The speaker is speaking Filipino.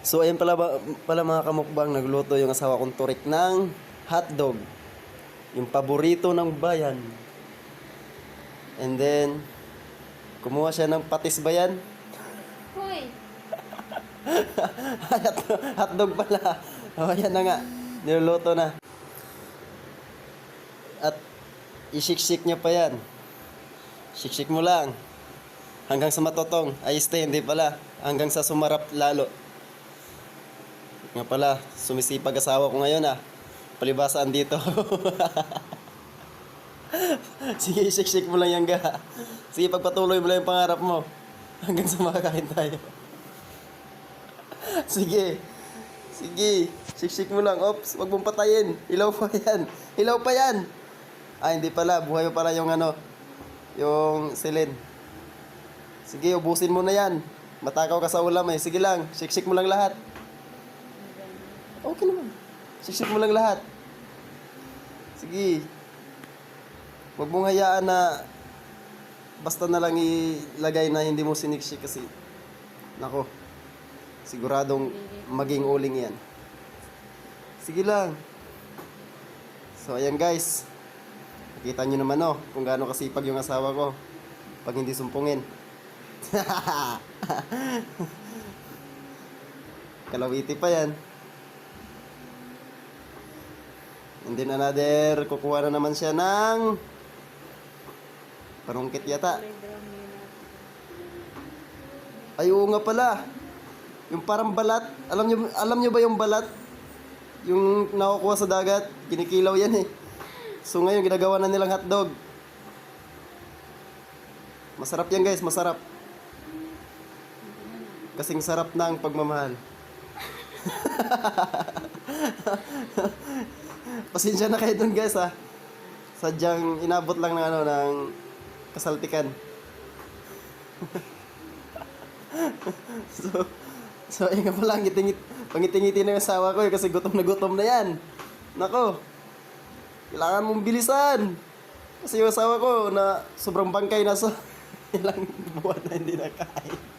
So ayun pala mga kamukbang, nagluto yung asawa kong turik ng hotdog. Yung paborito ng bayan. And then, kumuha siya ng patis bayan. Hoy! Hotdog pala. O, yan na nga. Niluluto na. At, isiksik niya pa yan. Siksik mo lang. Hanggang sa matotong. Ay, hindi pala. Hanggang sa sumarap lalo. Nga pala, sumisipag asawa ko ngayon Palibasaan dito. Sige, siksik mo lang yan ga. Sige, pagpatuloy mo lang yung pangarap mo. Hanggang sa makakain tayo. Sige. Sige. Siksik mo lang. Ops, wag mong patayin. Ilaw pa yan. Ilaw pa yan. Hindi pala. Buhay pa pala yung yung silin. Sige, ubusin mo na yan. Matakaw ka sa ulam eh. Sige lang. Siksik mo lang lahat. Okay naman. Siksik mo lang lahat. Sige. Huwag mong hayaan na basta na lang ilagay na hindi mo siniksik kasi nako, siguradong maging uling yan. Sige lang. So ayan guys, nakita nyo naman kung gaano kasipag yung asawa ko pag hindi sumpungin. Kalawiti pa yan. And then another, kukuha na naman siya ng parungkit yata. Ay, oo nga pala. Yung parang balat. Alam nyo ba yung balat? Yung nakukuha sa dagat. Kinikilaw yan eh. So ngayon, ginagawa na nilang hotdog. Masarap yan guys, masarap. Kasing sarap na ang pagmamahal. Pasensya na kayo dun guys Sadyang inabot lang ng ng kasaltikan. so ayun nga pala, pangiti-ngiti na yung asawa ko kasi gutom na yan. Nako, kailangan mong bilisan. Kasi yung asawa ko na sobrang bangkay na ilang buwan na hindi nakain.